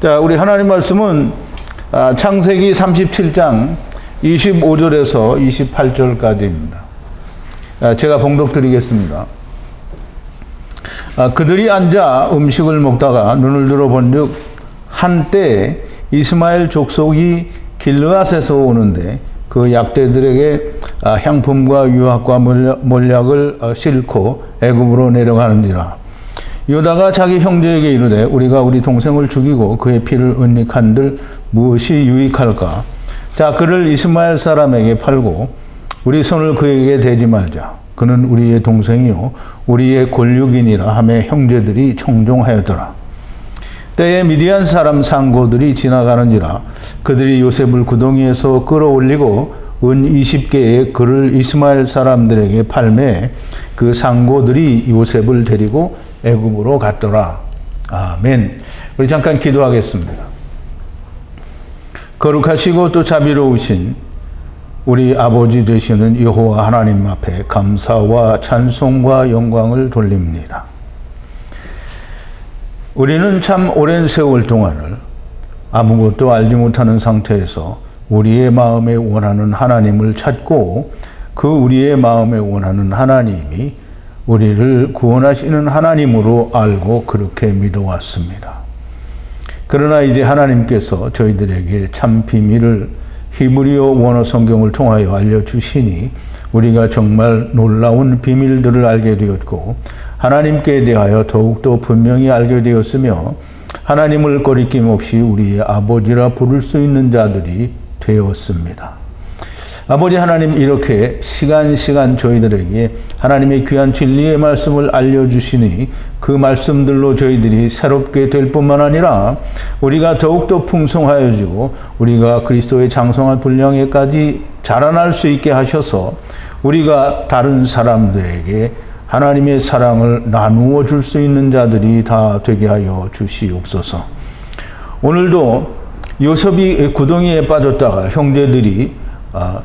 자, 우리 하나님 말씀은 창세기 37장 25절에서 28절까지입니다. 제가 봉독 드리겠습니다. 그들이 앉아 음식을 먹다가 눈을 들어 본즉 한때 이스마엘 족속이 길르앗에서 오는데 그 약대들에게 향품과 유학과 몰약을 싣고 애굽으로 내려가는지라. 유다가 자기 형제에게 이르되 우리가 우리 동생을 죽이고 그의 피를 은닉한들 무엇이 유익할까? 자, 그를 이스마엘 사람에게 팔고 우리 손을 그에게 대지 말자. 그는 우리의 동생이요 우리의 권육이니라 하며 형제들이 청종하였더라. 때에 미디안 사람 상고들이 지나가는지라. 그들이 요셉을 구덩이에서 끌어올리고 은 20개의 그를 이스마엘 사람들에게 팔매 그 상고들이 요셉을 데리고 애굽으로 갔더라. 아멘. 우리 잠깐 기도하겠습니다. 거룩하시고 또 자비로우신 우리 아버지 되시는 여호와 하나님 앞에 감사와 찬송과 영광을 돌립니다. 우리는 참 오랜 세월 동안을 아무것도 알지 못하는 상태에서 우리의 마음에 원하는 하나님을 찾고 그 우리의 마음에 원하는 하나님이 우리를 구원하시는 하나님으로 알고 그렇게 믿어왔습니다. 그러나 이제 하나님께서 저희들에게 참 비밀을 히브리어 원어 성경을 통하여 알려주시니 우리가 정말 놀라운 비밀들을 알게 되었고 하나님께 대하여 더욱더 분명히 알게 되었으며 하나님을 거리낌 없이 우리의 아버지라 부를 수 있는 자들이 되었습니다. 아버지 하나님, 이렇게 시간 저희들에게 하나님의 귀한 진리의 말씀을 알려주시니 그 말씀들로 저희들이 새롭게 될 뿐만 아니라 우리가 더욱더 풍성하여지고 우리가 그리스도의 장성한 분량에까지 자라날 수 있게 하셔서 우리가 다른 사람들에게 하나님의 사랑을 나누어 줄 수 있는 자들이 다 되게 하여 주시옵소서. 오늘도 요셉이 구덩이에 빠졌다가 형제들이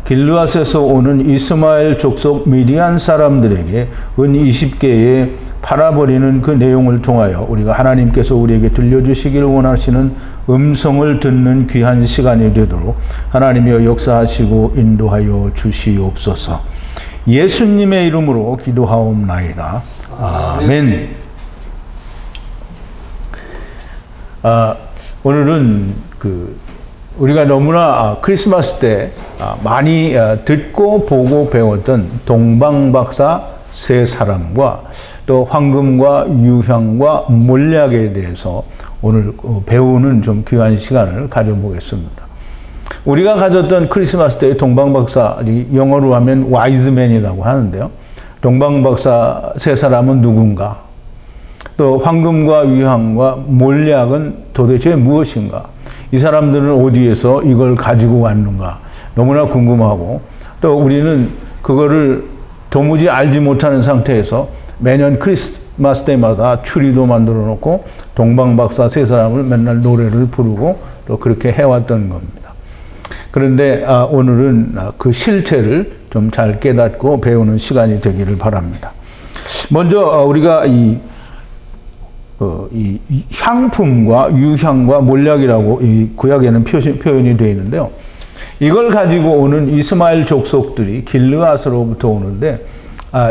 길르앗에서 오는 이스마엘 족속 미디안 사람들에게 은 20개에 팔아버리는 그 내용을 통하여 우리가 하나님께서 우리에게 들려주시기를 원하시는 음성을 듣는 귀한 시간이 되도록 하나님이여 역사하시고 인도하여 주시옵소서. 예수님의 이름으로 기도하옵나이다. 아멘. 오늘은 우리가 너무나 크리스마스 때 많이 듣고 보고 배웠던 동방박사 세 사람과 또 황금과 유향과 몰약에 대해서 오늘 배우는 좀 귀한 시간을 가져보겠습니다. 우리가 가졌던 크리스마스 때의 동방박사, 영어로 하면 와이즈맨이라고 하는데요. 동방박사 세 사람은 누군가? 또 황금과 유향과 몰약은 도대체 무엇인가? 이 사람들은 어디에서 이걸 가지고 왔는가 너무나 궁금하고 또 우리는 그거를 도무지 알지 못하는 상태에서 매년 크리스마스 때마다 추리도 만들어 놓고 동방박사 세 사람을 맨날 노래를 부르고 또 그렇게 해왔던 겁니다. 그런데 오늘은 그 실체를 좀 잘 깨닫고 배우는 시간이 되기를 바랍니다. 먼저 우리가 이 향품과 유향과 몰약이라고 이 구약에는 표현이 되어 있는데요. 이걸 가지고 오는 이스마엘 족속들이 길르앗으로부터 오는데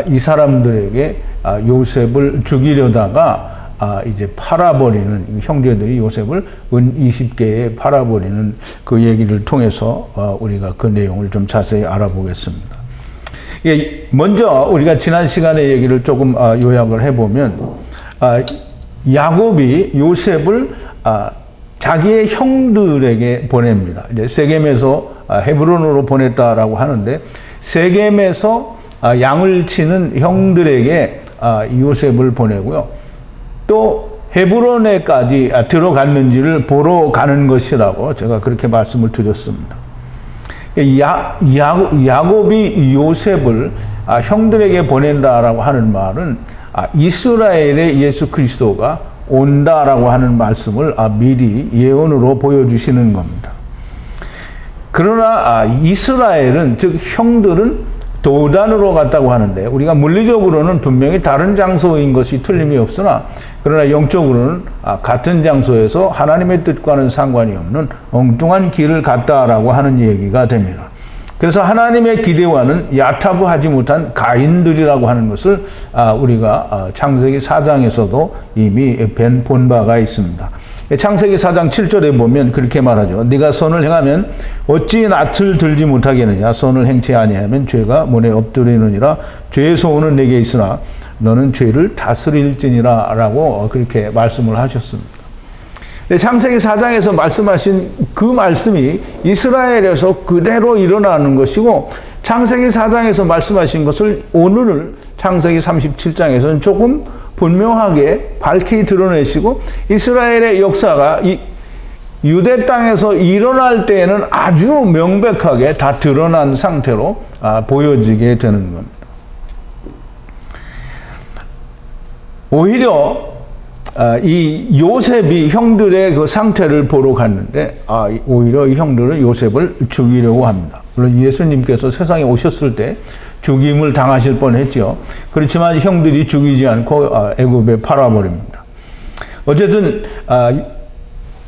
이 사람들에게 요셉을 죽이려다가 이제 팔아버리는 형제들이 요셉을 은 20개에 팔아버리는 그 얘기를 통해서 우리가 그 내용을 좀 자세히 알아보겠습니다. 먼저 우리가 지난 시간의 얘기를 조금 요약을 해보면 야곱이 요셉을 자기의 형들에게 보냅니다. 이제 세겜에서 헤브론으로 보냈다라고 하는데 세겜에서 양을 치는 형들에게 요셉을 보내고요. 또 헤브론에까지 들어갔는지를 보러 가는 것이라고 제가 그렇게 말씀을 드렸습니다. 야곱이 요셉을 형들에게 보낸다라고 하는 말은 이스라엘의 예수 그리스도가 온다라고 하는 말씀을 미리 예언으로 보여주시는 겁니다. 그러나 이스라엘은, 즉 형들은 도단으로 갔다고 하는데 우리가 물리적으로는 분명히 다른 장소인 것이 틀림이 없으나 그러나 영적으로는 같은 장소에서 하나님의 뜻과는 상관이 없는 엉뚱한 길을 갔다라고 하는 얘기가 됩니다. 그래서 하나님의 기대와는 야타부하지 못한 가인들이라고 하는 것을 우리가 창세기 4장에서도 이미 본 바가 있습니다. 창세기 4장 7절에 보면 그렇게 말하죠. 네가 선을 행하면 어찌 낯을 들지 못하겠느냐. 선을 행치 아니하면 죄가 문에 엎드리느니라. 죄의 소원은 내게 있으나 너는 죄를 다스릴지니라 라고 그렇게 말씀을 하셨습니다. 창세기 4장에서 말씀하신 그 말씀이 이스라엘에서 그대로 일어나는 것이고, 창세기 4장에서 말씀하신 것을 오늘 창세기 37장에서는 조금 분명하게 밝히 드러내시고, 이스라엘의 역사가 이 유대 땅에서 일어날 때에는 아주 명백하게 다 드러난 상태로 보여지게 되는 겁니다. 오히려 이 요셉이 형들의 그 상태를 보러 갔는데 오히려 이 형들은 요셉을 죽이려고 합니다. 물론 예수님께서 세상에 오셨을 때 죽임을 당하실 뻔했죠. 그렇지만 형들이 죽이지 않고 애굽에 팔아버립니다. 어쨌든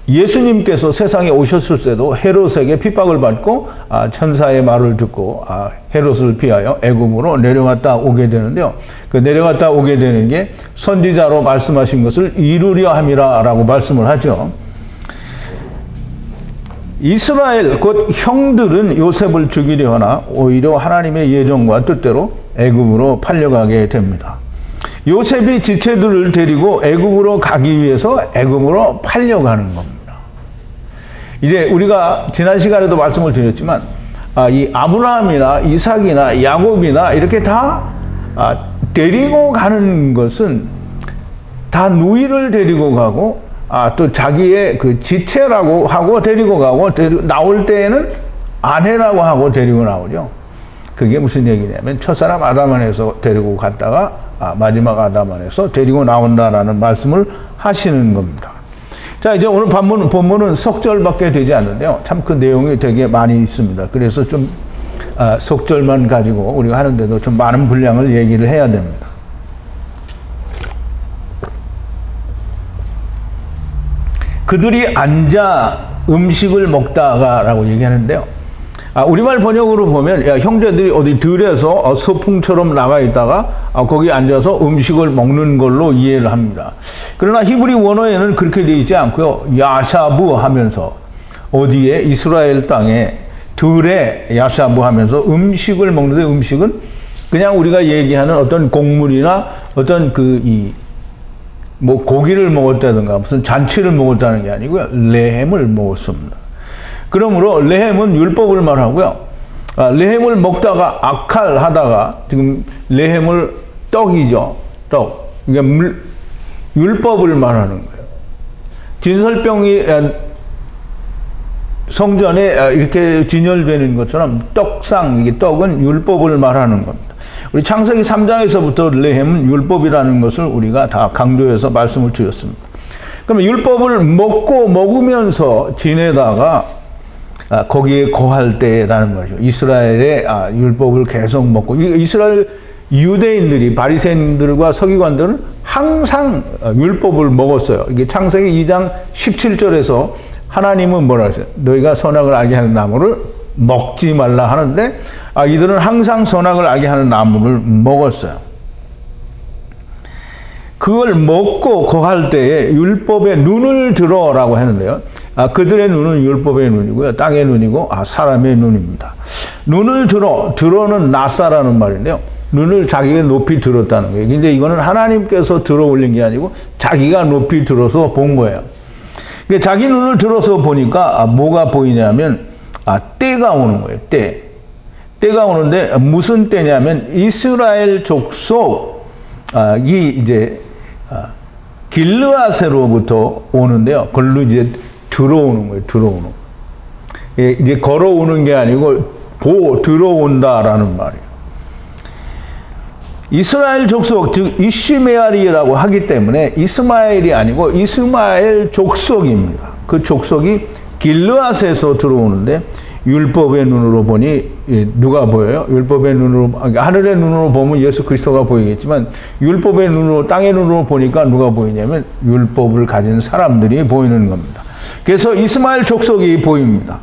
예수님께서 세상에 오셨을 때도 헤롯에게 핍박을 받고 천사의 말을 듣고 헤롯을 피하여 애굽으로 내려갔다 오게 되는데요. 그 내려갔다 오게 되는 게 선지자로 말씀하신 것을 이루려 함이라라고 말씀을 하죠. 이스라엘 곧 형들은 요셉을 죽이려 하나 오히려 하나님의 예정과 뜻대로 애굽으로 팔려가게 됩니다. 요셉이 지체들을 데리고 애굽으로 가기 위해서 애굽으로 팔려가는 겁니다. 이제 우리가 지난 시간에도 말씀을 드렸지만 이 아브라함이나 이삭이나 야곱이나 이렇게 다 데리고 가는 것은 다 누이를 데리고 가고 또 자기의 그 지체라고 하고 데리고 가고 나올 때에는 아내라고 하고 데리고 나오죠. 그게 무슨 얘기냐면 첫사람 아담 안에서 데리고 갔다가 마지막 아담 안에서 데리고 나온다라는 말씀을 하시는 겁니다. 자, 이제 오늘 본문은 석절밖에 되지 않는데요. 참 그 내용이 되게 많이 있습니다. 그래서 좀 석절만 가지고 우리가 하는데도 좀 많은 분량을 얘기를 해야 됩니다. 그들이 앉아 음식을 먹다가라고 얘기하는데요. 우리말 번역으로 보면 형제들이 어디 들에서 서풍처럼 나가 있다가 거기 앉아서 음식을 먹는 걸로 이해를 합니다. 그러나 히브리 원어에는 그렇게 되어 있지 않고요. 야샤부 하면서 어디에 이스라엘 땅에 들에 야샤부 하면서 음식을 먹는데, 음식은 그냥 우리가 얘기하는 어떤 곡물이나 어떤 뭐 고기를 먹었다든가 무슨 잔치를 먹었다는 게 아니고요. 레헴을 먹었습니다. 그러므로 레헴은 율법을 말하고요. 레헴을 먹다가 아칼 하다가 지금 레헴을 떡이죠. 떡. 그러니까 율법을 말하는 거예요. 진설병이 성전에 이렇게 진열되는 것처럼 떡상, 이게 떡은 율법을 말하는 겁니다. 우리 창세기 3장에서부터 레헴은 율법이라는 것을 우리가 다 강조해서 말씀을 드렸습니다. 그러면 율법을 먹으면서 지내다가 거기에 거할 때라는 거죠. 이스라엘의 율법을 계속 먹고, 이스라엘 유대인들이 바리새인들과 서기관들은 항상 율법을 먹었어요. 이게 창세기 2장 17절에서 하나님은 뭐라 했어요? 너희가 선악을 알게 하는 나무를 먹지 말라 하는데 이들은 항상 선악을 알게 하는 나무를 먹었어요. 그걸 먹고 거할 때에 율법에 눈을 들어라고 하는데요. 그들의 눈은 율법의 눈이고요. 땅의 눈이고 사람의 눈입니다. 눈을 들어는 나사라는 말인데요. 눈을 자기가 높이 들었다는 거예요. 근데 이거는 하나님께서 들어 올린 게 아니고 자기가 높이 들어서 본 거예요. 자기 눈을 들어서 보니까 뭐가 보이냐면 때가 오는 거예요. 때가 오는데 무슨 때냐면 이스라엘 족속이 이제 길르앗으로부터 오는데요. 걸로 이제 들어오는 거예요. 들어오는. 이제 걸어오는 게 아니고 들어온다라는 말이에요. 이스라엘 족속, 즉 이시메아리라고 하기 때문에 이스마엘이 아니고 이스마엘 족속입니다. 그 족속이 길르앗에서 들어오는데 율법의 눈으로 보니 누가 보여요? 율법의 눈으로, 하늘의 눈으로 보면 예수 그리스도가 보이겠지만 율법의 눈으로, 땅의 눈으로 보니까 누가 보이냐면 율법을 가진 사람들이 보이는 겁니다. 그래서 이스마엘 족속이 보입니다.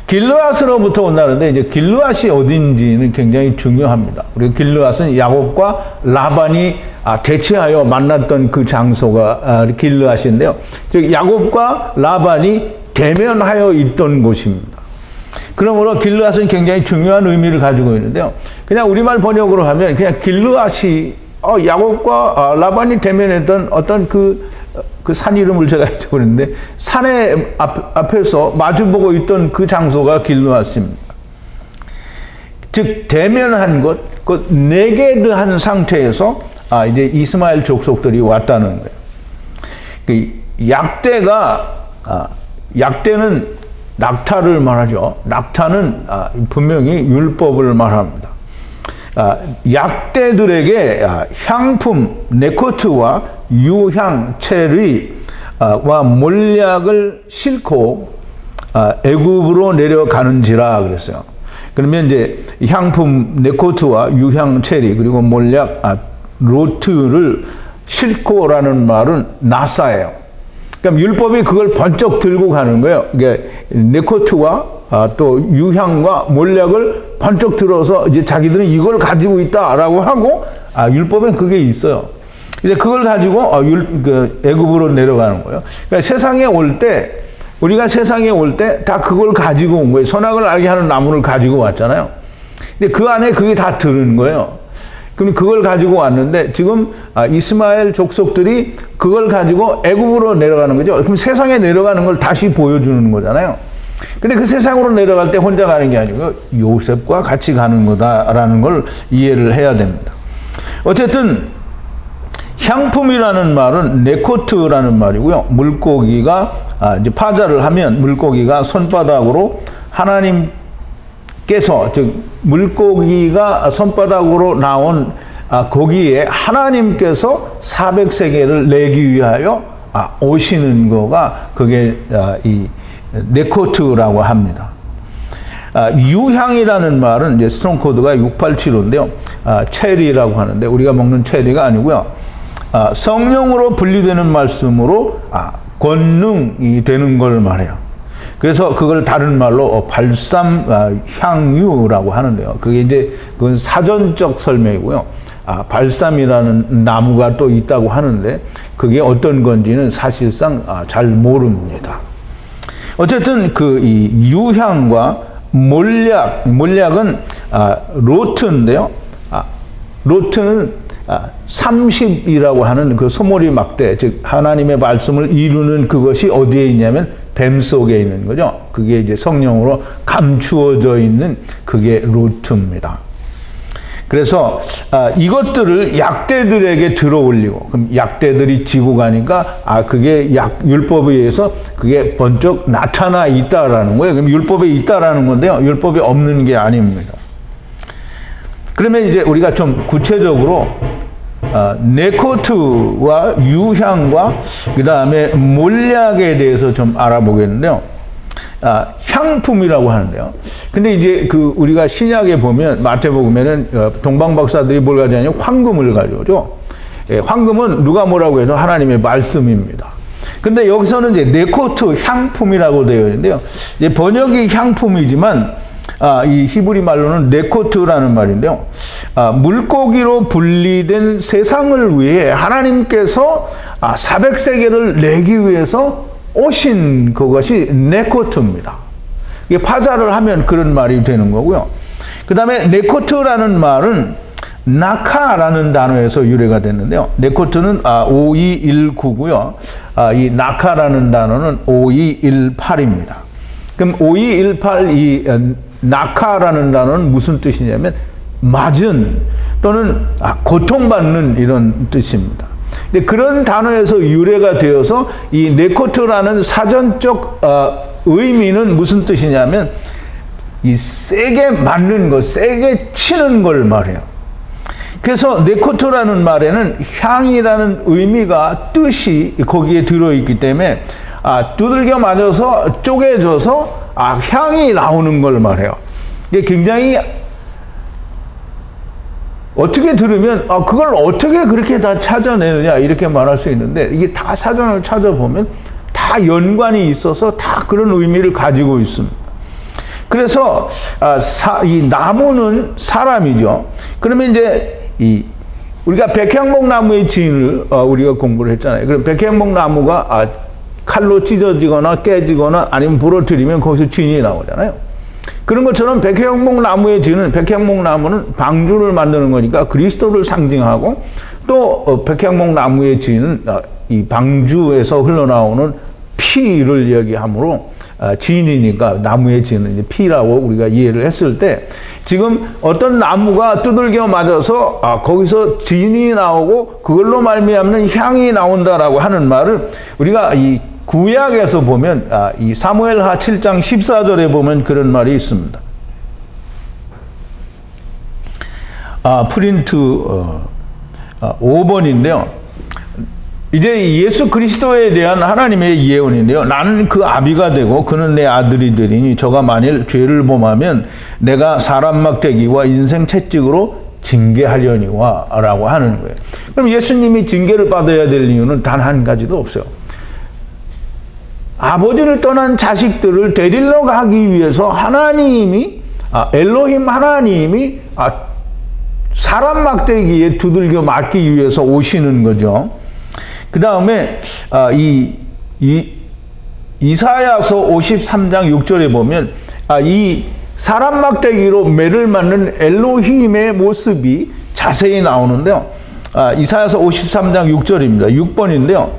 길르앗으로부터 온다는데 이제 길르앗이 어딘지는 굉장히 중요합니다. 그리고 길르앗은 야곱과 라반이 대치하여 만났던 그 장소가 길르앗인데요. 즉 야곱과 라반이 대면하여 있던 곳입니다. 그러므로 길르앗은 굉장히 중요한 의미를 가지고 있는데요. 그냥 우리말 번역으로 하면 그냥 길르앗이 야곱과 라반이 대면했던 어떤 그 산 이름을 제가 잊어버렸는데 산의 앞에서 마주보고 있던 그 장소가 길르앗입니다. 즉 대면한 것, 그 네게드한 상태에서 이제 이스마엘 족속들이 왔다는 거예요. 그 약대는 낙타를 말하죠. 낙타는 분명히 율법을 말합니다. 약대들에게 향품 네코트와 유향 체리와 몰약을 싣고 애굽으로 내려가는지라 그랬어요. 그러면 이제 향품 네코트와 유향 체리 그리고 몰약 로트를 싣고라는 말은 나사예요. 그럼 율법이 그걸 번쩍 들고 가는 거예요. 이게 네코트와 또 유향과 몰약을 번쩍 들어서 이제 자기들은 이걸 가지고 있다라고 하고 율법엔 그게 있어요. 이제 그걸 가지고 애굽으로 내려가는 거예요. 그러니까 세상에 올 때 우리가 세상에 올 때 다 그걸 가지고 온 거예요. 선악을 알게 하는 나무를 가지고 왔잖아요. 근데 그 안에 그게 다 들은 거예요. 그럼 그걸 가지고 왔는데 지금 이스마엘 족속들이 그걸 가지고 애굽으로 내려가는 거죠. 그럼 세상에 내려가는 걸 다시 보여주는 거잖아요. 근데 그 세상으로 내려갈 때 혼자 가는 게 아니고 요셉과 같이 가는 거다라는 걸 이해를 해야 됩니다. 어쨌든 향품이라는 말은 네코트라는 말이고요. 물고기가 이제 파자를 하면 물고기가 손바닥으로 하나님께서 즉 물고기가 손바닥으로 나온 거기에 하나님께서 400세겔을 내기 위하여 오시는 거가 그게 이 네코트라고 합니다. 유향이라는 말은 이제 스트롱 코드가 687호인데요. 체리라고 하는데 우리가 먹는 체리가 아니고요. 성령으로 분리되는 말씀으로 권능이 되는 걸 말해요. 그래서 그걸 다른 말로 발삼 향유라고 하는데요. 그게 이제 그건 사전적 설명이고요. 발삼이라는 나무가 또 있다고 하는데 그게 어떤 건지는 사실상 잘 모릅니다. 어쨌든 그 이 유향과 몰약은 로트인데요. 로트는 30이라고 하는 그 소몰이 막대, 즉 하나님의 말씀을 이루는 그것이 어디에 있냐면 뱀 속에 있는 거죠. 그게 이제 성령으로 감추어져 있는 그게 로트입니다. 그래서 이것들을 약대들에게 들어올리고 그럼 약대들이 지고 가니까 그게 율법에 의해서 그게 번쩍 나타나 있다라는 거예요. 그럼 율법에 있다라는 건데요. 율법이 없는 게 아닙니다. 그러면 이제 우리가 좀 구체적으로 네코트와 유향과 그 다음에 몰약에 대해서 좀 알아보겠는데요. 향품이라고 하는데요. 근데 이제 그 우리가 신약에 보면 마태복음에는 동방 박사들이 뭘 가져오냐면 황금을 가져오죠. 황금은 누가 뭐라고 해도 하나님의 말씀입니다. 근데 여기서는 이제 네코트 향품이라고 되어 있는데요. 이제 번역이 향품이지만 이 히브리 말로는 네코트라는 말인데요. 물고기로 분리된 세상을 위해 하나님께서 400세겔을 내기 위해서 오신 그것이 네코트입니다. 이게 파자를 하면 그런 말이 되는 거고요. 그 다음에 네코트라는 말은 나카라는 단어에서 유래가 됐는데요. 네코트는 5219고요. 이 나카라는 단어는 5218입니다. 그럼 5218 이 나카라는 단어는 무슨 뜻이냐면 맞은 또는 고통받는 이런 뜻입니다. 근데 그런 단어에서 유래가 되어서 이 네코트라는 사전적 의미는 무슨 뜻이냐면 이 세게 맞는 것, 세게 치는 걸 말해요. 그래서 네코트라는 말에는 향이라는 의미가 뜻이 거기에 들어있기 때문에 두들겨 맞아서 쪼개져서 향이 나오는 걸 말해요. 이게 굉장히 어떻게 들으면 그걸 어떻게 그렇게 다 찾아내느냐 이렇게 말할 수 있는데, 이게 다 사전을 찾아보면 다 연관이 있어서 다 그런 의미를 가지고 있습니다. 그래서 이 나무는 사람이죠. 그러면 이제 우리가 백향목 나무의 지인을 우리가 공부를 했잖아요. 그럼 백향목 나무가 칼로 찢어지거나 깨지거나 아니면 부러뜨리면 거기서 진이 나오잖아요. 그런 것처럼 백향목 나무의 진은, 백향목 나무는 방주를 만드는 거니까 그리스도를 상징하고, 또 백향목 나무의 진은 이 방주에서 흘러나오는 피를 얘기하므로 진이니까 나무의 진은 이제 피라고 우리가 이해를 했을 때, 지금 어떤 나무가 두들겨 맞아서 거기서 진이 나오고 그걸로 말미암는 향이 나온다라고 하는 말을 우리가 이 구약에서 보면 이 사무엘하 7장 14절에 보면 그런 말이 있습니다. 프린트 5번인데요. 이제 예수 그리스도에 대한 하나님의 예언인데요. 나는 그 아비가 되고 그는 내 아들이 되리니 저가 만일 죄를 범하면 내가 사람 막대기와 인생 채찍으로 징계하려니와 라고 하는 거예요. 그럼 예수님이 징계를 받아야 될 이유는 단 한 가지도 없어요. 아버지를 떠난 자식들을 데리러 가기 위해서 하나님이 엘로힘 하나님이 사람 막대기에 두들겨 맞기 위해서 오시는 거죠. 그 다음에 이사야서 53장 6절에 보면 이 사람 막대기로 매를 맞는 엘로힘의 모습이 자세히 나오는데요. 이사야서 53장 6절입니다. 6번인데요.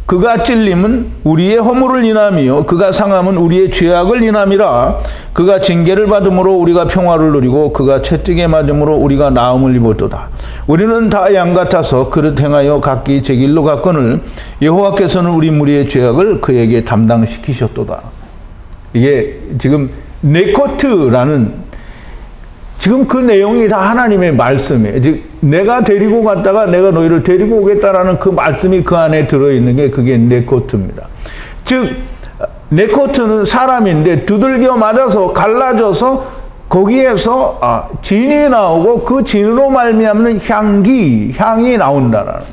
그가 찔림은 우리의 허물을 인함이요 그가 상함은 우리의 죄악을 인함이라. 그가 징계를 받음으로 우리가 평화를 누리고 그가 채찍에 맞음으로 우리가 나음을 입었도다. 우리는 다 양 같아서 그릇 행하여 각기 제 길로 갔거늘 여호와께서는 우리 무리의 죄악을 그에게 담당시키셨도다. 이게 지금 네코트라는, 지금 그 내용이 다 하나님의 말씀이에요. 즉 내가 데리고 갔다가 내가 너희를 데리고 오겠다라는 그 말씀이 그 안에 들어있는 게 그게 네코트입니다. 즉 네코트는 사람인데 두들겨 맞아서 갈라져서 거기에서 진이 나오고 그 진으로 말미암는 향이 나온다라는 거예요.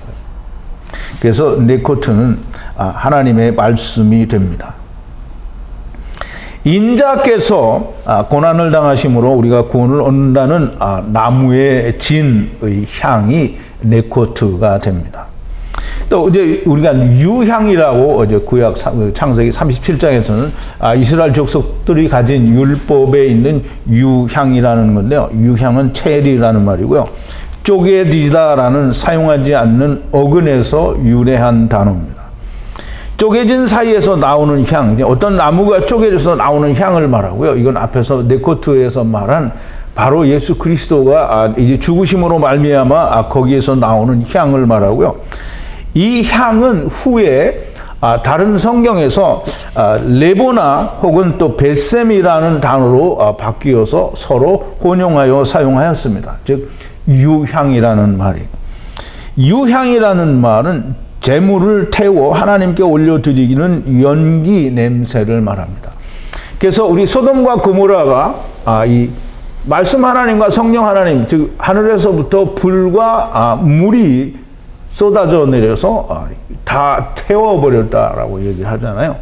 그래서 네코트는 하나님의 말씀이 됩니다. 인자께서 고난을 당하심으로 우리가 구원을 얻는다는 나무의 진의 향이 네코트가 됩니다. 또 이제 우리가 유향이라고 이제 구약 창세기 37장에서는 이스라엘 족속들이 가진 율법에 있는 유향이라는 건데요. 유향은 체리라는 말이고요. 쪼개지다라는 사용하지 않는 어근에서 유래한 단어입니다. 쪼개진 사이에서 나오는 향, 어떤 나무가 쪼개져서 나오는 향을 말하고요. 이건 앞에서 네코트에서 말한 바로 예수 그리스도가 이제 죽으심으로 말미암아 거기에서 나오는 향을 말하고요. 이 향은 후에 다른 성경에서 레보나 혹은 또 베셈이라는 단어로 바뀌어서 서로 혼용하여 사용하였습니다. 즉 유향이라는 말이. 유향이라는 말은 제물을 태워 하나님께 올려드리기는 연기 냄새를 말합니다. 그래서 우리 소돔과 고모라가 이 말씀 하나님과 성령 하나님, 즉 하늘에서부터 불과 물이 쏟아져 내려서 다 태워버렸다라고 얘기를 하잖아요.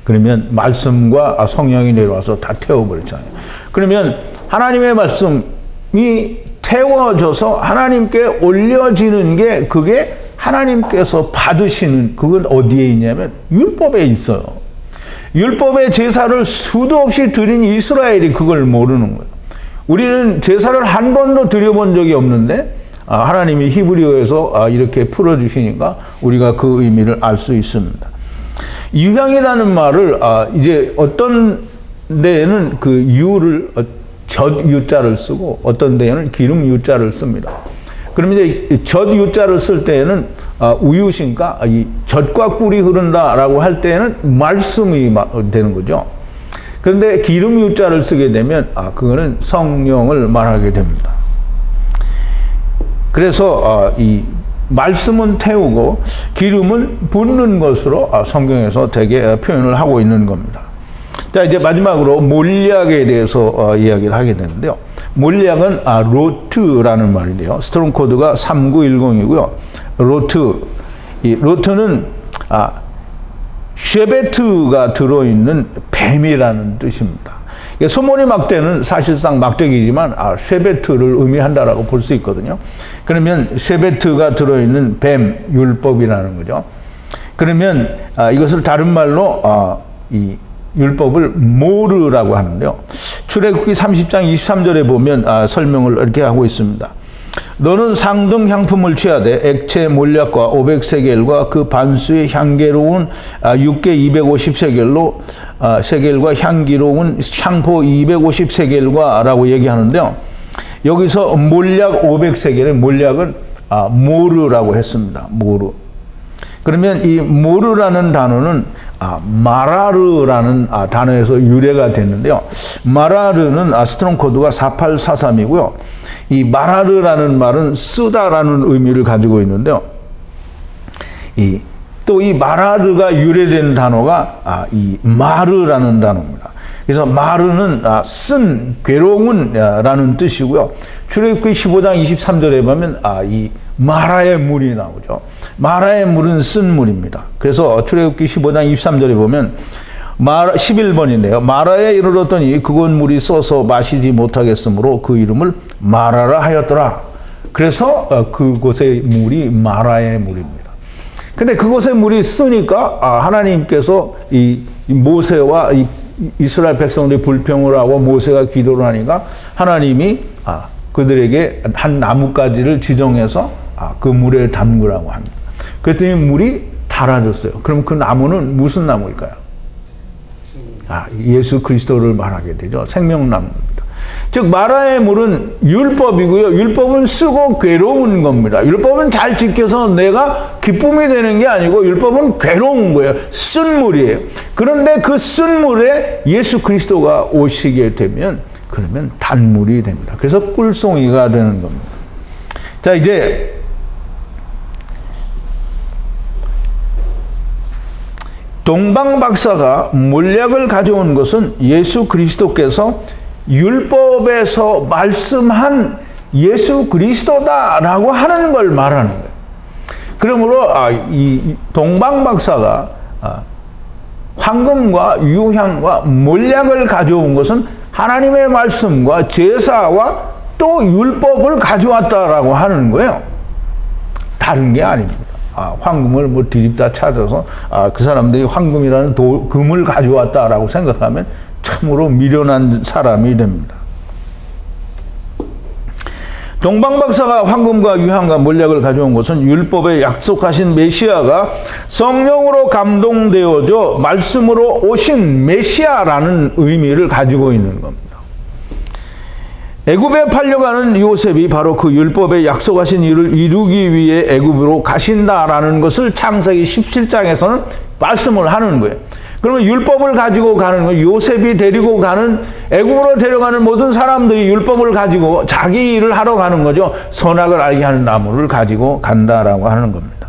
그러면 말씀과 성령이 내려와서 다 태워버렸잖아요. 그러면 하나님의 말씀이 태워져서 하나님께 올려지는 게, 그게 하나님께서 받으시는, 그건 어디에 있냐면 율법에 있어요. 율법의 제사를 수도 없이 드린 이스라엘이 그걸 모르는 거예요. 우리는 제사를 한 번도 드려본 적이 없는데 하나님이 히브리어에서 이렇게 풀어주시니까 우리가 그 의미를 알 수 있습니다. 유향이라는 말을 이제 어떤 데에는 그 유를 젖 유자를 쓰고 어떤 데에는 기름 유자를 씁니다. 그러면 이제 젖 유자를 쓸 때에는 우유신가 이 젖과 꿀이 흐른다라고 할 때에는 말씀이 되는 거죠. 그런데 기름 유자를 쓰게 되면 그거는 성령을 말하게 됩니다. 그래서 이 말씀은 태우고 기름은 붓는 것으로 성경에서 되게 표현을 하고 있는 겁니다. 자, 이제 마지막으로 몰약에 대해서 이야기를 하게 되는데요. 몰약은 로트라는 말인데요. 스트롱 코드가 3910이고요. 이 로트는 쉐베트가 들어있는 뱀이라는 뜻입니다. 소모리 막대는 사실상 막대기지만 쉐베트를 의미한다라고 볼 수 있거든요. 그러면 쉐베트가 들어있는 뱀 율법이라는 거죠. 그러면 이것을 다른 말로 이 율법을 모르라고 하는데요. 출애굽기 30장 23절에 보면 설명을 이렇게 하고 있습니다. 너는 상등 향품을 취하되 액체 몰약과 500세겔과 그 반수의 향기로운 육개 250세겔로 세겔과 향기로운 향포 250세겔과 라고 얘기하는데요. 여기서 몰약 500세겔의 몰약은 모르라고 했습니다. 모르. 그러면 이 모르라는 단어는 마라르라는 단어에서 유래가 됐는데요. 마라르는 스트롱 코드가 4843이고요. 이 마라르라는 말은 쓰다라는 의미를 가지고 있는데요. 또 이 마라르가 유래된 단어가 이 마르라는 단어입니다. 그래서 마르는 쓴, 괴로운라는 뜻이고요. 출애굽기 15장 23절에 보면 이 마라의 물이 나오죠. 마라의 물은 쓴 물입니다. 그래서 출애굽기 15장 23절에 보면 11번인데요. 마라에 이르렀더니 그곳 물이 써서 마시지 못하겠으므로 그 이름을 마라라 하였더라. 그래서 그곳의 물이 마라의 물입니다. 근데 그곳의 물이 쓰니까 하나님께서 이 모세와 이 이스라엘 백성들이 불평을 하고 모세가 기도를 하니까 하나님이 그들에게 한 나뭇가지를 지정해서 그 물에 담그라고 합니다. 그랬더니 물이 달아졌어요. 그럼 그 나무는 무슨 나무일까요? 예수 그리스도를 말하게 되죠. 생명나무입니다. 즉 마라의 물은 율법이고요. 율법은 쓰고 괴로운 겁니다. 율법은 잘 지켜서 내가 기쁨이 되는 게 아니고 율법은 괴로운 거예요. 쓴 물이에요. 그런데 그 쓴 물에 예수 그리스도가 오시게 되면 그러면 단물이 됩니다. 그래서 꿀송이가 되는 겁니다. 자, 이제 동방 박사가 몰약을 가져온 것은 예수 그리스도께서 율법에서 말씀한 예수 그리스도다라고 하는 걸 말하는 거예요. 그러므로 이 동방 박사가 황금과 유향과 몰약을 가져온 것은 하나님의 말씀과 제사와 또 율법을 가져왔다라고 하는 거예요. 다른 게 아닙니다. 황금을 뒤집다 찾아서 그 사람들이 황금이라는 금을 가져왔다라고 생각하면 참으로 미련한 사람이 됩니다. 동방박사가 황금과 유향과 몰약을 가져온 것은 율법에 약속하신 메시아가 성령으로 감동되어져 말씀으로 오신 메시아라는 의미를 가지고 있는 겁니다. 애굽에 팔려가는 요셉이 바로 그 율법에 약속하신 일을 이루기 위해 애굽으로 가신다라는 것을 창세기 17장에서는 말씀을 하는 거예요. 그러면 율법을 가지고 가는 거, 요셉이 데리고 가는, 애굽으로 데려가는 모든 사람들이 율법을 가지고 자기 일을 하러 가는 거죠. 선악을 알게 하는 나무를 가지고 간다라고 하는 겁니다.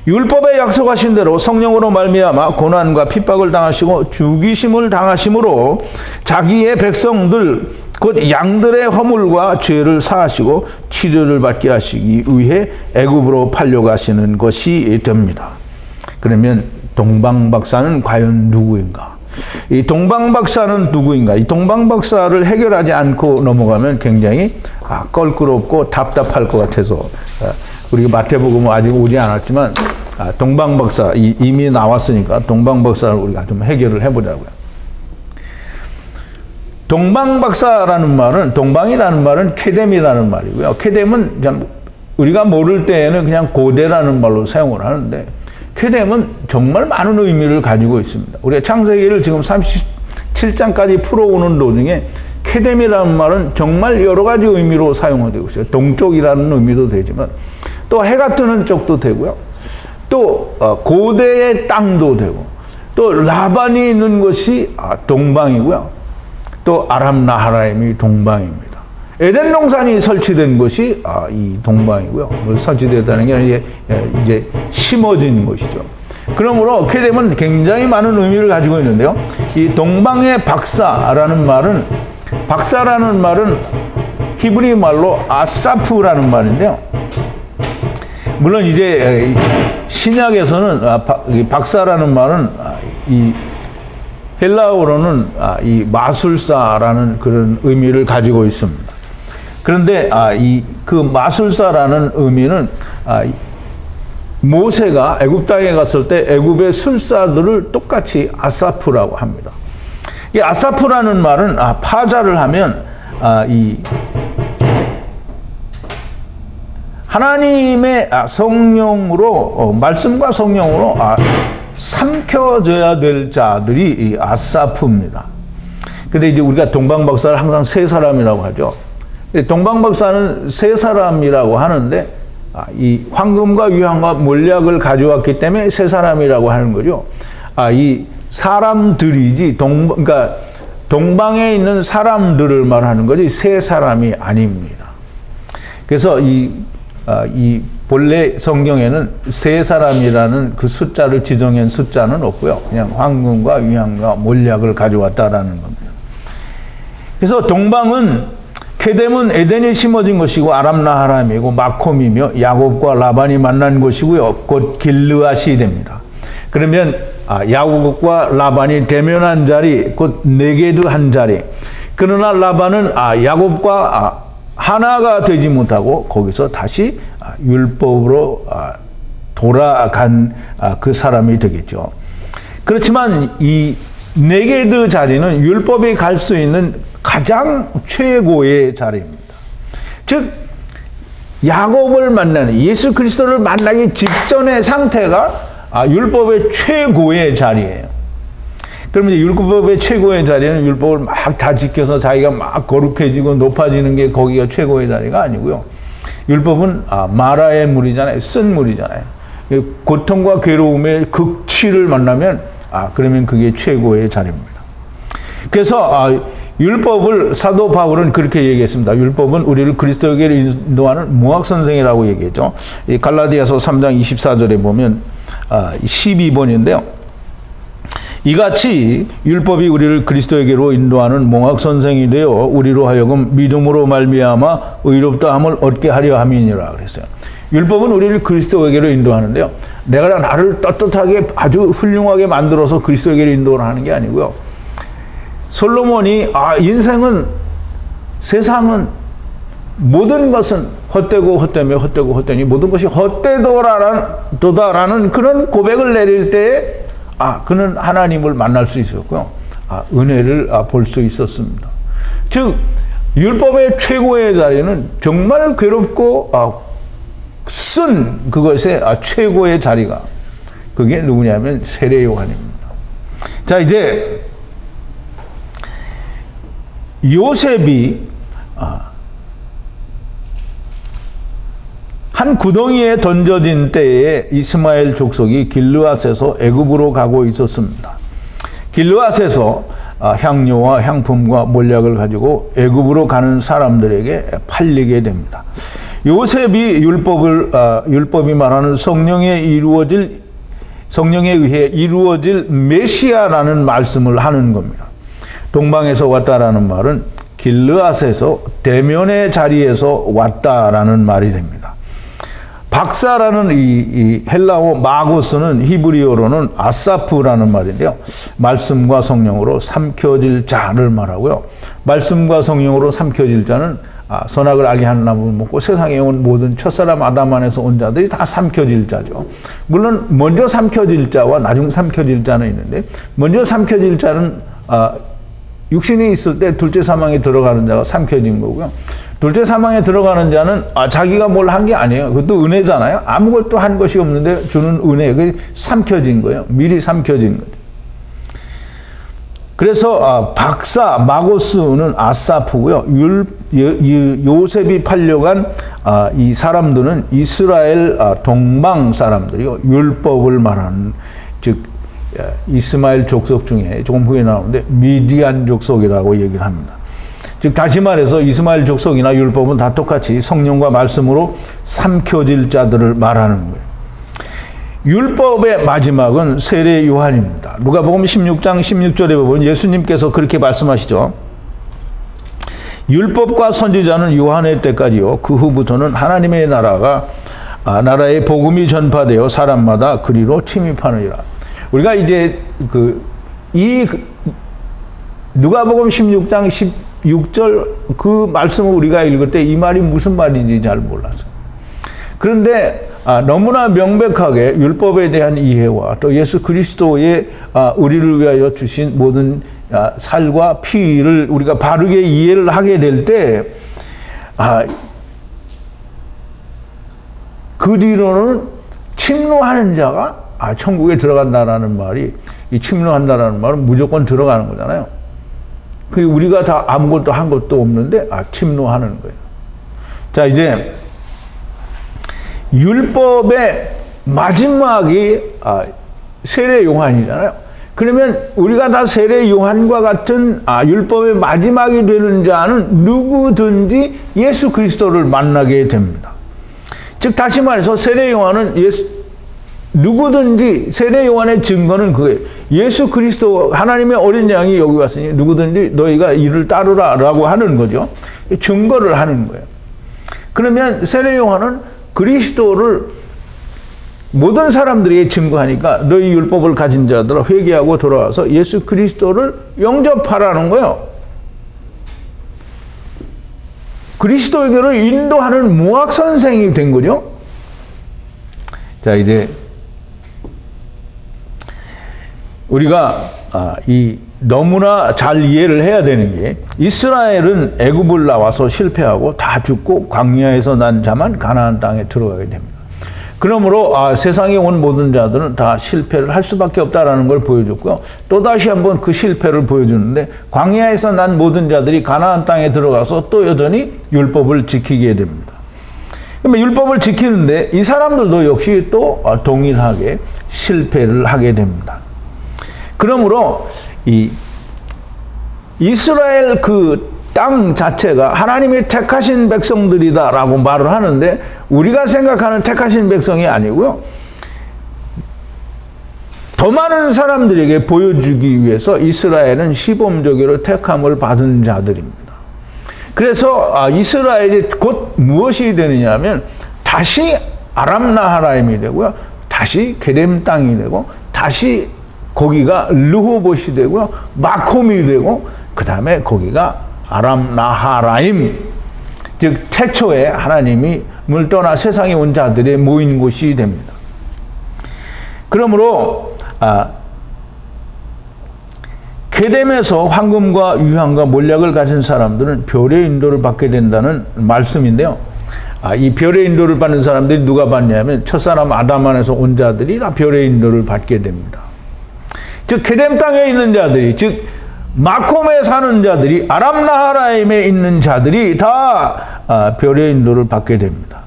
율법에 약속하신 대로 성령으로 말미암아 고난과 핍박을 당하시고 죽이심을 당하심으로 자기의 백성들 곧 양들의 허물과 죄를 사하시고 치료를 받게 하시기 위해 애굽으로 팔려가시는 것이 됩니다. 그러면 동방박사는 과연 누구인가? 이 동방박사는 누구인가? 이 동방박사를 해결하지 않고 넘어가면 굉장히 껄끄럽고 답답할 것 같아서 우리가 마태복음은 아직 오지 않았지만 동방박사 이미 나왔으니까 동방박사를 우리가 좀 해결을 해보자고요. 동방박사라는 말은, 동방이라는 말은 케뎀이라는 말이고요. 케뎀은 우리가 모를 때에는 그냥 고대라는 말로 사용을 하는데 케뎀은 정말 많은 의미를 가지고 있습니다. 우리가 창세기를 지금 37장까지 풀어오는 도중에 케뎀이라는 말은 정말 여러 가지 의미로 사용되고 있어요. 동쪽이라는 의미도 되지만 또 해가 뜨는 쪽도 되고요. 또 고대의 땅도 되고 또 라반이 있는 것이 동방이고요. 또 아람 나하라임이 동방입니다. 에덴 동산이 설치된 것이 이 동방이고요. 뭐 설치됐다는 게 이제 심어진 것이죠. 그러므로 그렇게 되면 굉장히 많은 의미를 가지고 있는데요. 이 동방의 박사라는 말은 히브리 말로 아사프라는 말인데요. 물론 이제 신약에서는 박사라는 말은 이 헬라어로는 이 마술사라는 그런 의미를 가지고 있습니다. 그런데 그 마술사라는 의미는 모세가 애굽 땅에 갔을 때 애굽의 술사들을 똑같이 아사프라고 합니다. 이 아사프라는 말은 파자를 하면 이 하나님의 성령으로 말씀과 성령으로 삼켜져야 될 자들이 이 아사프입니다. 근데 이제 우리가 동방박사를 항상 세 사람이라고 하죠. 동방박사는 세 사람이라고 하는데 이 황금과 유황과 몰약을 가져왔기 때문에 세 사람이라고 하는 거죠. 이 사람들이지 그러니까 동방에 있는 사람들을 말하는 거지 세 사람이 아닙니다. 그래서 이 본래 성경에는 세 사람이라는 그 숫자를 지정한 숫자는 없고요. 그냥 황금과 유황과 몰약을 가져왔다라는 겁니다. 그래서 동방은 케뎀은 에덴이 심어진 것이고 아람 나하람이고 마콤이며 야곱과 라반이 만난 것이고요. 곧 길르앗이 됩니다. 그러면 야곱과 라반이 대면한 자리, 곧 네게드 한 자리. 그러나 라반은 야곱과 하나가 되지 못하고 거기서 다시 율법으로 돌아간 그 사람이 되겠죠. 그렇지만 이 네게드 자리는 율법이 갈 수 있는 가장 최고의 자리입니다. 즉 야곱을 만나는 예수 그리스도를 만나기 직전의 상태가 율법의 최고의 자리예요. 그러면 율법의 최고의 자리는 율법을 막 다 지켜서 자기가 막 거룩해지고 높아지는 게 거기가 최고의 자리가 아니고요. 율법은 마라의 물이잖아요. 쓴 물이잖아요. 고통과 괴로움의 극치를 만나면 그러면 그게 최고의 자리입니다. 그래서 율법을 사도 바울은 그렇게 얘기했습니다. 율법은 우리를 그리스도에게 인도하는 몽학선생이라고 얘기했죠. 이 갈라디아서 3장 24절에 보면 12번인데요. 이같이 율법이 우리를 그리스도에게로 인도하는 몽학선생이 되어 우리로 하여금 믿음으로 말미암아 의롭다함을 얻게 하려 함이니라 그랬어요. 율법은 우리를 그리스도에게로 인도하는데요. 내가 나를 떳떳하게 아주 훌륭하게 만들어서 그리스도에게로 인도를 하는 게 아니고요. 솔로몬이 인생은 세상은 모든 것은 헛되고 헛되며 헛되고 헛되니 모든 것이 헛되도다라는 그런 고백을 내릴 때에 그는 하나님을 만날 수 있었고요. 은혜를 볼 수 있었습니다. 즉 율법의 최고의 자리는 정말 괴롭고 쓴 그것의 최고의 자리가 그게 누구냐면 세례 요한입니다. 자 이제 요셉이 한 구덩이에 던져진 때에 이스마엘 족속이 길르앗에서 애굽으로 가고 있었습니다. 길르앗에서 향료와 향품과 몰약을 가지고 애굽으로 가는 사람들에게 팔리게 됩니다. 요셉이 율법이 말하는 성령에 의해 이루어질 메시아라는 말씀을 하는 겁니다. 동방에서 왔다라는 말은 길르앗에서 대면의 자리에서 왔다라는 말이 됩니다. 박사라는 이 헬라어 마고스는 히브리어로는 아사프라는 말인데요. 말씀과 성령으로 삼켜질 자를 말하고요. 말씀과 성령으로 삼켜질 자는 선악을 알게 하는 나무를 먹고 세상에 온 모든 첫사람 아담 안에서 온 자들이 다 삼켜질 자죠. 물론 먼저 삼켜질 자와 나중 삼켜질 자는 있는데 먼저 삼켜질 자는 육신이 있을 때 둘째 사망에 들어가는 자가 삼켜진 거고요. 둘째 사망에 들어가는 자는 자기가 뭘 한 게 아니에요. 그것도 은혜잖아요. 아무것도 한 것이 없는데 주는 은혜. 그게 삼켜진 거예요. 미리 삼켜진 거죠. 그래서 박사 마고스는 아사프고요. 요셉이 팔려간 이 사람들은 이스라엘 동방 사람들이요. 율법을 말하는 즉 이스마엘 족속 중에 조금 후에 나오는데 미디안 족속이라고 얘기를 합니다. 즉 다시 말해서 이스마엘 족속이나 율법은 다 똑같이 성령과 말씀으로 삼켜질 자들을 말하는 거예요. 율법의 마지막은 세례 요한입니다. 누가복음 16장 16절에 보면 예수님께서 그렇게 말씀하시죠. 율법과 선지자는 요한의 때까지요. 그 후부터는 하나님의 나라의 복음이 전파되어 사람마다 그리로 침입하느니라. 우리가 이제 이 누가복음 16장 16절 그 말씀을 우리가 읽을 때 이 말이 무슨 말인지 잘 몰라서. 그런데 너무나 명백하게 율법에 대한 이해와 또 예수 그리스도의 우리를 위하여 주신 모든 살과 피를 우리가 바르게 이해를 하게 될 때, 그 뒤로는 침노하는 자가 천국에 들어간다라는 말이, 이 침노한다라는 말은 무조건 들어가는 거잖아요. 그 우리가 다 아무것도 한 것도 없는데 침노하는 거예요. 자, 이제 율법의 마지막이 세례 요한이잖아요. 그러면 우리가 다 세례 요한과 같은 율법의 마지막이 되는 자는 누구든지 예수 그리스도를 만나게 됩니다. 즉 다시 말해서 세례 요한은 누구든지 세례 요한의 증거는 그거예요. 예수 그리스도 하나님의 어린 양이 여기 왔으니 누구든지 너희가 이를 따르라라고 하는 거죠. 증거를 하는 거예요. 그러면 세례 요한은 그리스도를 모든 사람들에게 증거하니까 너희 율법을 가진 자들아 회개하고 돌아와서 예수 그리스도를 영접하라는 거예요. 그리스도에게로 인도하는 무학 선생이 된 거죠. 자, 이제 우리가 너무나 잘 이해를 해야 되는 게 이스라엘은 애굽을 나와서 실패하고 다 죽고 광야에서 난 자만 가나안 땅에 들어가게 됩니다. 그러므로 세상에 온 모든 자들은 다 실패를 할 수밖에 없다라는 걸 보여줬고요. 또다시 한번 그 실패를 보여주는데 광야에서 난 모든 자들이 가나안 땅에 들어가서 또 여전히 율법을 지키게 됩니다. 그러면 율법을 지키는데 이 사람들도 역시 또 동일하게 실패를 하게 됩니다. 그러므로 이스라엘 그 땅 자체가 하나님이 택하신 백성들이다라고 말을 하는데 우리가 생각하는 택하신 백성이 아니고요. 더 많은 사람들에게 보여주기 위해서 이스라엘은 시범적으로 택함을 받은 자들입니다. 그래서 이스라엘이 곧 무엇이 되느냐 하면 다시 아람 나하라임이 되고요. 다시 게뎀 땅이 되고 다시 거기가 르호봇이 되고요. 마콤이 되고 그 다음에 거기가 아람 나하라임, 즉 태초에 하나님을 떠나 세상에 온 자들의 모인 곳이 됩니다. 그러므로 게뎀에서 황금과 유향과 몰약을 가진 사람들은 별의 인도를 받게 된다는 말씀인데요. 이 별의 인도를 받는 사람들이 누가 받냐면 첫사람 아담 안에서 온 자들이 다 별의 인도를 받게 됩니다. 즉 게뎀 땅에 있는 자들이, 즉 마콤에 사는 자들이, 아람 나하라임에 있는 자들이 다 별의 인도를 받게 됩니다.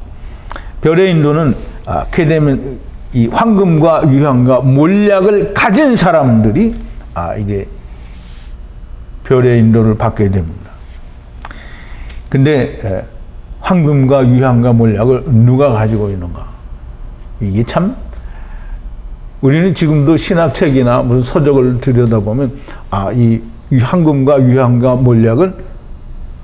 별의 인도는 게뎀 이 황금과 유향과 몰약을 가진 사람들이 이제 별의 인도를 받게 됩니다. 근데 황금과 유향과 몰약을 누가 가지고 있는가? 이게 참 우리는 지금도 신학책이나 무슨 서적을 들여다보면 이 황금과 유향과 몰약은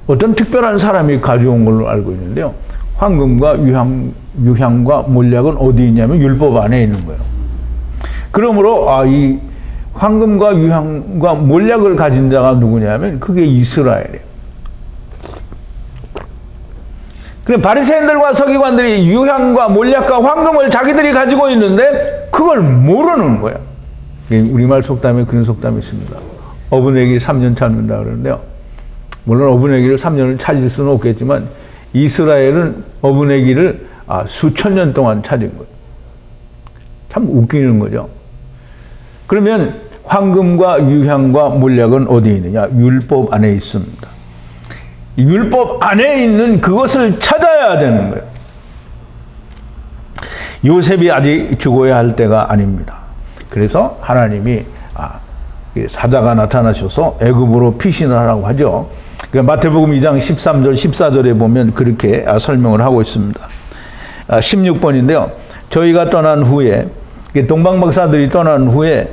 어떤 특별한 사람이 가져온 걸로 알고 있는데요. 황금과 유향과 몰약은 어디 있냐면 율법 안에 있는 거예요. 그러므로 이 황금과 유향과 몰약을 가진 자가 누구냐면 그게 이스라엘이에요. 그럼 바리새인들과 서기관들이 유향과 몰약과 황금을 자기들이 가지고 있는데 그걸 모르는 거예요. 우리말 속담에 그런 속담이 있습니다. 어분애기 3년 찾는다 그러는데요. 물론 어분애기를 3년을 찾을 수는 없겠지만 이스라엘은 어분애기를 수천 년 동안 찾은 거예요. 참 웃기는 거죠. 그러면 황금과 유향과 몰약은 어디에 있느냐? 율법 안에 있습니다. 율법 안에 있는 그것을 찾아야 되는 거예요. 요셉이 아직 죽어야 할 때가 아닙니다. 그래서 하나님이 사자가 나타나셔서 애굽으로 피신을 하라고 하죠. 마태복음 2장 13절, 14절에 보면 그렇게 설명을 하고 있습니다. 16번인데요. 저희가 떠난 후에, 동방박사들이 떠난 후에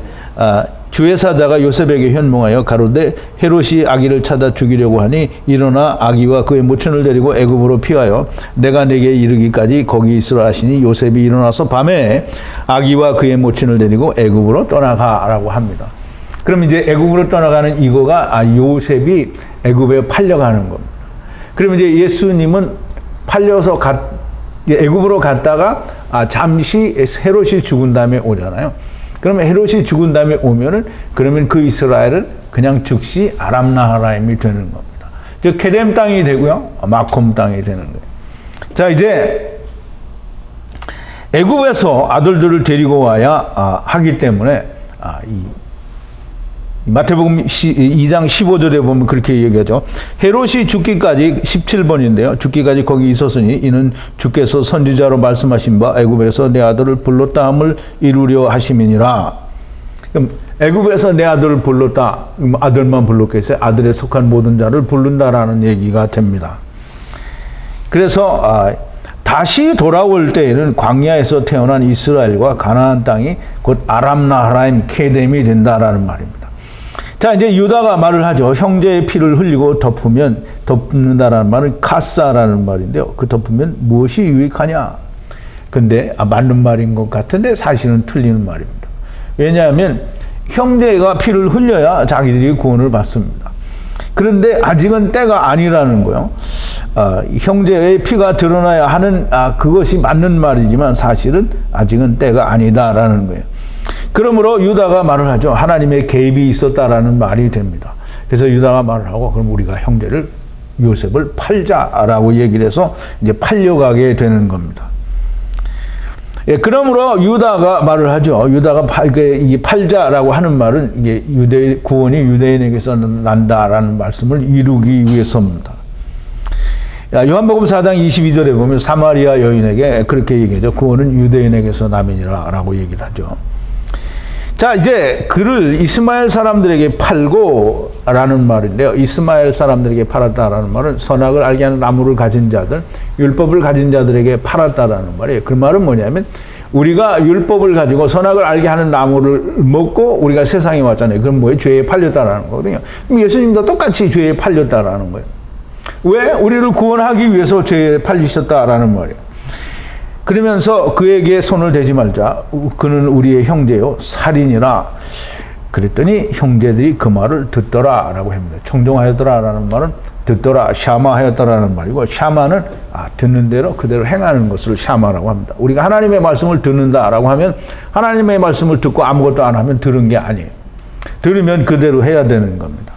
주의 사자가 요셉에게 현몽하여 가로되 헤롯이 아기를 찾아 죽이려고 하니 일어나 아기와 그의 모친을 데리고 애굽으로 피하여 내가 내게 이르기까지 거기 있으라 하시니 요셉이 일어나서 밤에 아기와 그의 모친을 데리고 애굽으로 떠나가라고 합니다. 그럼 이제 애굽으로 떠나가는 이거가 요셉이 애굽에 팔려가는 겁니다. 그럼 이제 예수님은 팔려서 애굽으로 갔다가 잠시 헤롯이 죽은 다음에 오잖아요. 그러면 헤롯이 죽은 다음에 오면은 그러면 그 이스라엘은 그냥 즉시 아람 나하라임이 되는 겁니다. 즉 케뎀 땅이 되고요, 마콤 땅이 되는 거예요. 자, 이제 애굽에서 아들들을 데리고 와야 하기 때문에 마태복음 2장 15절에 보면 그렇게 얘기하죠. 헤롯이 죽기까지 17번인데요. 죽기까지 거기 있었으니 이는 주께서 선지자로 말씀하신 바 애굽에서 내 아들을 불렀다 함을 이루려 하심이니라. 그럼 애굽에서 내 아들을 불렀다. 아들만 불렀겠어요? 아들에 속한 모든 자를 부른다라는 얘기가 됩니다. 그래서 다시 돌아올 때에는 광야에서 태어난 이스라엘과 가나안 땅이 곧 아람 나하라임 케뎀이 된다라는 말입니다. 자, 이제 유다가 말을 하죠. 형제의 피를 흘리고 덮는다라는 말은 카사라는 말인데요. 그 덮으면 무엇이 유익하냐? 근데 맞는 말인 것 같은데 사실은 틀리는 말입니다. 왜냐하면 형제가 피를 흘려야 자기들이 구원을 받습니다. 그런데 아직은 때가 아니라는 거예요. 형제의 피가 드러나야 하는 그것이 맞는 말이지만 사실은 아직은 때가 아니다라는 거예요. 그러므로 유다가 말을 하죠. 하나님의 개입이 있었다라는 말이 됩니다. 그래서 유다가 말을 하고 그럼 우리가 형제를 요셉을 팔자라고 얘기를 해서 이제 팔려가게 되는 겁니다. 예, 그러므로 유다가 말을 하죠. 유다가 팔자라고 하는 말은 이게 구원이 유대인에게서 난다라는 말씀을 이루기 위해서입니다. 요한복음 4장 22절에 보면 사마리아 여인에게 그렇게 얘기하죠. 구원은 유대인에게서 남이니라 라고 얘기를 하죠. 자, 이제 그를 이스마엘 사람들에게 팔고 라는 말인데요. 이스마엘 사람들에게 팔았다라는 말은 선악을 알게 하는 나무를 가진 자들, 율법을 가진 자들에게 팔았다라는 말이에요. 그 말은 뭐냐면 우리가 율법을 가지고 선악을 알게 하는 나무를 먹고 우리가 세상에 왔잖아요. 그럼 뭐예요? 죄에 팔렸다라는 거거든요. 그럼 예수님도 똑같이 죄에 팔렸다라는 거예요. 왜? 우리를 구원하기 위해서 죄에 팔리셨다라는 말이에요. 그러면서 그에게 손을 대지 말자. 그는 우리의 형제요 살인이라. 그랬더니 형제들이 그 말을 듣더라라고 합니다. 청종하였더라라는 말은 듣더라, 샤마하였더라는 말이고, 샤마는 듣는 대로 그대로 행하는 것을 샤마라고 합니다. 우리가 하나님의 말씀을 듣는다라고 하면 하나님의 말씀을 듣고 아무것도 안 하면 들은 게 아니에요. 들으면 그대로 해야 되는 겁니다.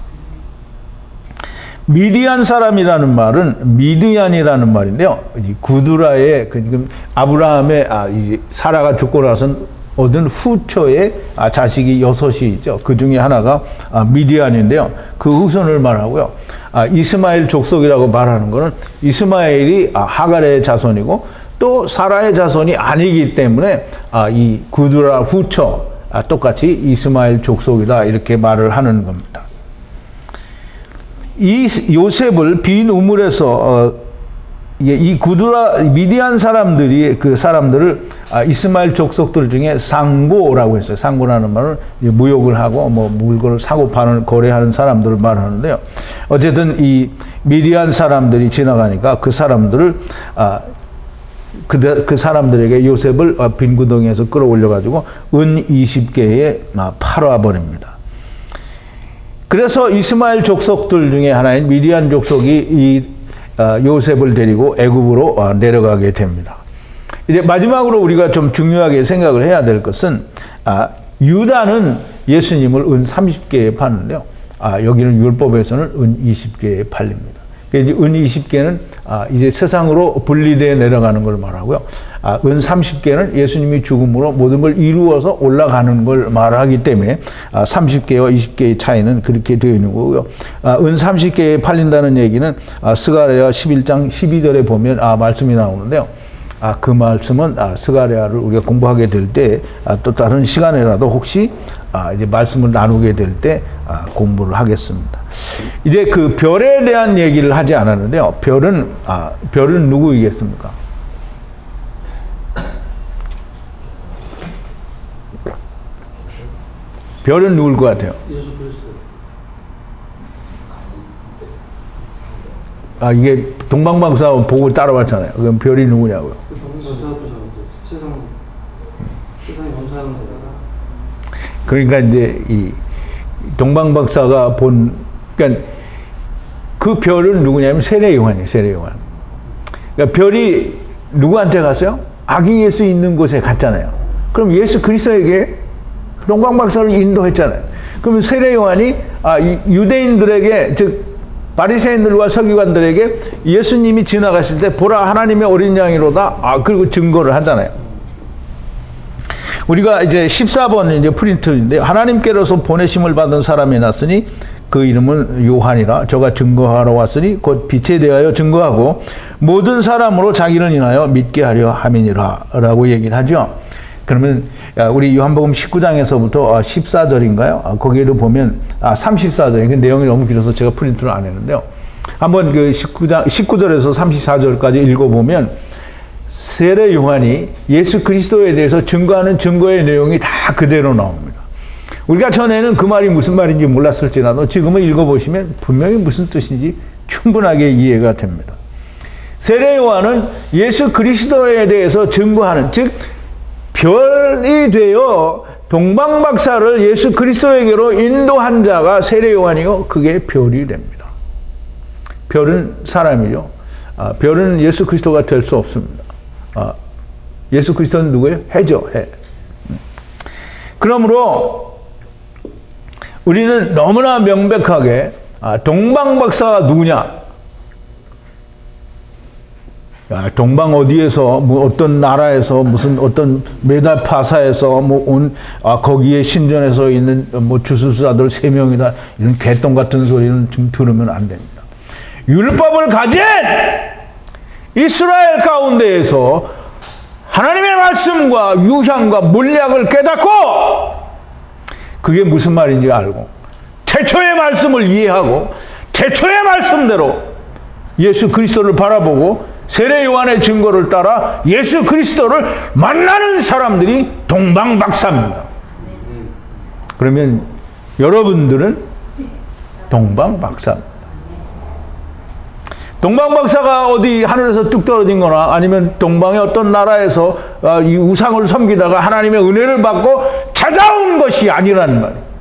미디안 사람이라는 말은 미드얀이라는 말인데요. 구두라의 아브라함의 이제 사라가 죽고 나서 얻은 후처의 자식이 6이 있죠. 그 중에 하나가 미디안인데요. 그 후손을 말하고요. 이스마엘 족속이라고 말하는 것은 이스마엘이 하갈의 자손이고 또 사라의 자손이 아니기 때문에 이 구두라 후처 똑같이 이스마엘 족속이다 이렇게 말을 하는 겁니다. 이 요셉을 빈 우물에서 이 구두라 미디안 사람들이 그 사람들을 이스마엘 족속들 중에 상고라고 했어요. 상고라는 말은 무역을 하고 뭐 물건을 사고 파는 거래하는 사람들을 말하는데요. 어쨌든 이 미디안 사람들이 지나가니까 그 사람들을 그 사람들에게 요셉을 빈 구덩이에서 끌어올려 가지고 은 20개에 팔아버립니다. 그래서 이스마엘 족속들 중에 하나인 미디안 족속이 이 요셉을 데리고 애굽으로 내려가게 됩니다. 이제 마지막으로 우리가 좀 중요하게 생각을 해야 될 것은 유다는 예수님을 은 30개에 파는데요. 여기는 율법에서는 은 20개에 팔립니다. 은 20개는 이제 세상으로 분리되어 내려가는 걸 말하고요. 은 30개는 예수님이 죽음으로 모든 걸 이루어서 올라가는 걸 말하기 때문에 30개와 20개의 차이는 그렇게 되어 있는 거고요. 은 30개에 팔린다는 얘기는 스가랴 11장 12절에 보면 말씀이 나오는데요. 그 말씀은 스가랴를 우리가 공부하게 될 때 또 다른 시간에라도 혹시 이제 말씀을 나누게 될 때 공부를 하겠습니다. 이제 그 별에 대한 얘기를 하지 않았는데요. 별은 누구이겠습니까? 별은 누굴 것 같아요? 예수 그리스도. 이게 동방박사 보고 따라왔잖아요. 그럼 별이 누구냐고요? 세상 연사하는 데다가. 그러니까 이제 이 동방박사가 그러니까 그 별은 누구냐면 세례 요한이에요. 세례 요한. 그러니까 별이 누구한테 갔어요? 아기 예수 있는 곳에 갔잖아요. 그럼 예수 그리스도에게 동방박사를 인도했잖아요. 그러면 세례 요한이 유대인들에게, 즉 바리새인들과 서기관들에게 예수님이 지나가실 때 보라 하나님의 어린 양이로다. 그리고 증거를 하잖아요. 우리가 이제 14번 이제 프린트인데, 하나님께로서 보내심을 받은 사람이 났으니 그 이름은 요한이라. 저가 증거하러 왔으니 곧 빛에 대하여 증거하고 모든 사람으로 자기를 인하여 믿게 하려 함이니라 라고 얘기를 하죠. 그러면 우리 요한복음 19장에서부터 14절인가요? 거기에도 보면 34절. 그 내용이 너무 길어서 제가 프린트를 안 했는데요. 한번 그 19절에서 34절까지 읽어보면 세례 요한이 예수 그리스도에 대해서 증거하는 증거의 내용이 다 그대로 나옵니다. 우리가 전에는 그 말이 무슨 말인지 몰랐을지라도 지금은 읽어보시면 분명히 무슨 뜻인지 충분하게 이해가 됩니다. 세례 요한은 예수 그리스도에 대해서 증거하는, 즉 별이 되어 동방박사를 예수 그리스도에게로 인도한 자가 세례 요한이요, 그게 별이 됩니다. 별은 사람이죠. 별은 예수 그리스도가 될 수 없습니다. 예수 그리스도는 누구예요? 해죠, 해. 그러므로 우리는 너무나 명백하게 동방박사가 누구냐? 동방 어디에서, 어떤 나라에서, 무슨 어떤 메달파사에서, 거기에 신전에서 있는 주술사들 3명이다. 이런 개똥 같은 소리는 좀 들으면 안 됩니다. 율법을 가진 이스라엘 가운데에서 하나님의 말씀과 유향과 몰약을 깨닫고, 그게 무슨 말인지 알고, 태초의 말씀을 이해하고, 태초의 말씀대로 예수 그리스도를 바라보고, 세례 요한의 증거를 따라 예수 그리스도를 만나는 사람들이 동방박사입니다. 그러면 여러분들은 동방박사입니다. 동방박사가 어디 하늘에서 뚝 떨어진 거나 아니면 동방의 어떤 나라에서 이 우상을 섬기다가 하나님의 은혜를 받고 찾아온 것이 아니라는 말이에요.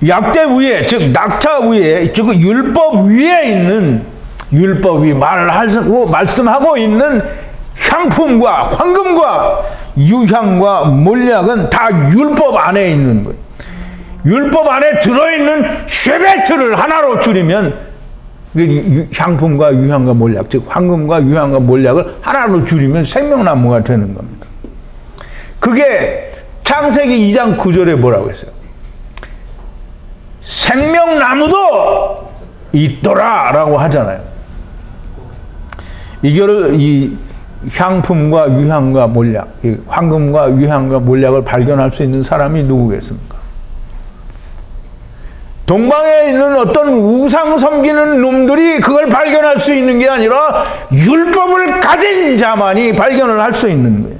약대 위에, 즉 낙타 위에, 즉 율법 위에 있는, 율법이 말하고 말씀하고 있는 향품과 황금과 유향과 몰약은 다 율법 안에 있는 거예요. 율법 안에 들어있는 쉐베트를 하나로 줄이면 향품과 유향과 몰약, 즉 황금과 유향과 몰약을 하나로 줄이면 생명나무가 되는 겁니다. 그게 창세기 2장 9절에 뭐라고 했어요? 생명나무도 있더라 라고 하잖아요. 이거를 이 향품과 유향과 몰약, 황금과 유향과 몰약을 발견할 수 있는 사람이 누구겠습니까? 동방에 있는 어떤 우상 섬기는 놈들이 그걸 발견할 수 있는 게 아니라 율법을 가진 자만이 발견을 할 수 있는 거예요.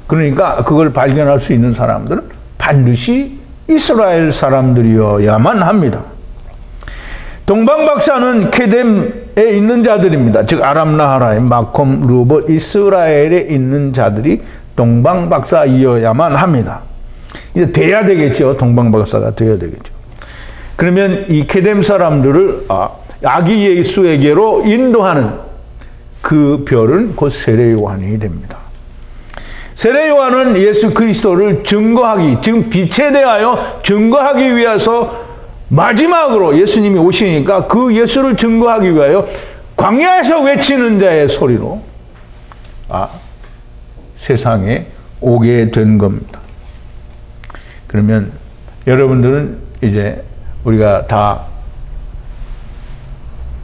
그러니까 그걸 발견할 수 있는 사람들은 반드시 이스라엘 사람들이어야만 합니다. 동방박사는 케뎀에 있는 자들입니다. 즉 아람 나하라의 마콤, 루버, 이스라엘에 있는 자들이 동방박사이어야만 합니다. 이제 돼야 되겠죠. 동방박사가 돼야 되겠죠. 그러면 이 케뎀 사람들을 아기 예수에게로 인도하는 그 별은 곧 세례 요한이 됩니다. 세례 요한은 예수 그리스도를 증거하기, 지금 빛에 대하여 증거하기 위해서 마지막으로 예수님이 오시니까 그 예수를 증거하기 위하여 광야에서 외치는 자의 소리로 세상에 오게 된 겁니다. 그러면 여러분들은 이제 우리가 다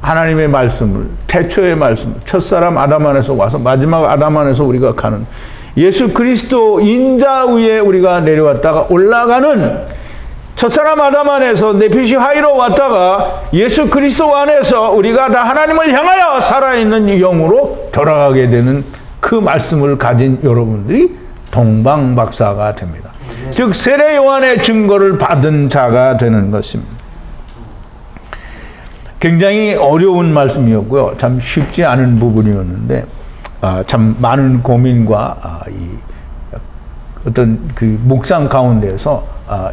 하나님의 말씀을, 태초의 말씀, 첫사람 아담 안에서 와서 마지막 아담 안에서 우리가 가는 예수 그리스도 인자 위에 우리가 내려왔다가 올라가는 첫사람 아담 안에서 내피시 하이로 왔다가 예수 그리스도 안에서 우리가 다 하나님을 향하여 살아있는 영으로 돌아가게 되는 그 말씀을 가진 여러분들이 동방박사가 됩니다. 즉 세례 요한의 증거를 받은 자가 되는 것입니다. 굉장히 어려운 말씀이었고요. 참 쉽지 않은 부분이었는데 참 많은 고민과 어떤 그 묵상 가운데서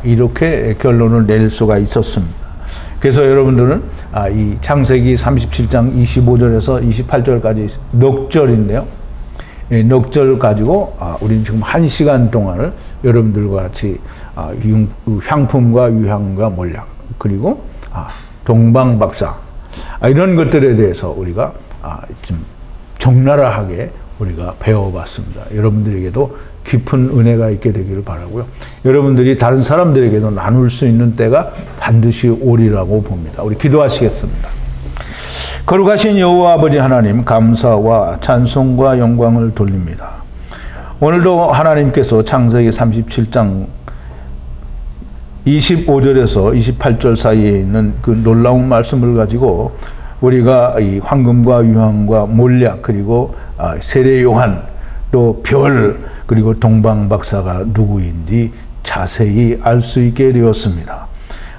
이렇게 결론을 낼 수가 있었습니다. 그래서 여러분들은 이 창세기 37장 25절에서 28절까지 넉 절인데요. 넉 절 가지고 우리는 지금 1시간 동안을 여러분들과 같이 향품과 유향과 몰약 그리고 동방박사 이런 것들에 대해서 우리가 좀 적나라하게 우리가 배워봤습니다. 여러분들에게도 깊은 은혜가 있게 되기를 바라고요. 여러분들이 다른 사람들에게도 나눌 수 있는 때가 반드시 오리라고 봅니다. 우리 기도하시겠습니다. 거룩하신 여호와 아버지 하나님, 감사와 찬송과 영광을 돌립니다. 오늘도 하나님께서 창세기 37장 25절에서 28절 사이에 있는 그 놀라운 말씀을 가지고 우리가 이 황금과 유황과 몰약 그리고 세례 요한 또 별 그리고 동방박사가 누구인지 자세히 알 수 있게 되었습니다.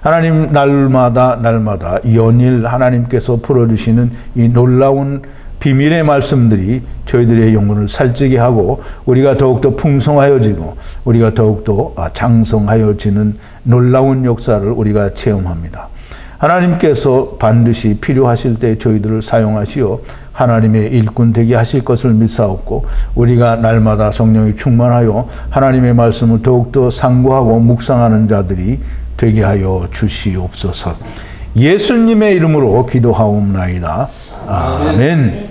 하나님 날마다 연일 하나님께서 풀어주시는 이 놀라운 비밀의 말씀들이 저희들의 영혼을 살찌게 하고 우리가 더욱더 풍성하여지고 우리가 더욱더 장성하여지는 놀라운 역사를 우리가 체험합니다. 하나님께서 반드시 필요하실 때 저희들을 사용하시어 하나님의 일꾼 되게 하실 것을 믿사옵고 우리가 날마다 성령이 충만하여 하나님의 말씀을 더욱더 상고하고 묵상하는 자들이 되게 하여 주시옵소서. 예수님의 이름으로 기도하옵나이다. 아멘.